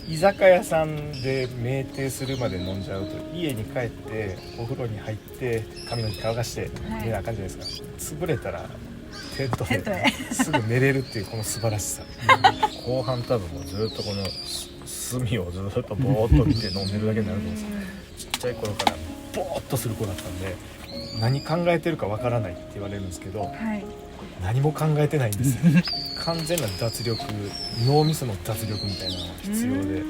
居酒屋さんで酩酊するまで飲んじゃうと家に帰ってお風呂に入って髪の毛乾かして寝なあかんじゃないですか、潰れたらテントテントへですぐ寝れるっていうこの素晴らしさ後半多分もうずっとこの炭をずっとボーっと見て飲んでるだけになると思うんですよ。ちっちゃい頃からボーっとする子だったんで何考えてるかわからないって言われるんですけど、はい、何も考えてないんですよ完全な脱力、脳みその脱力みたいなのが必要で、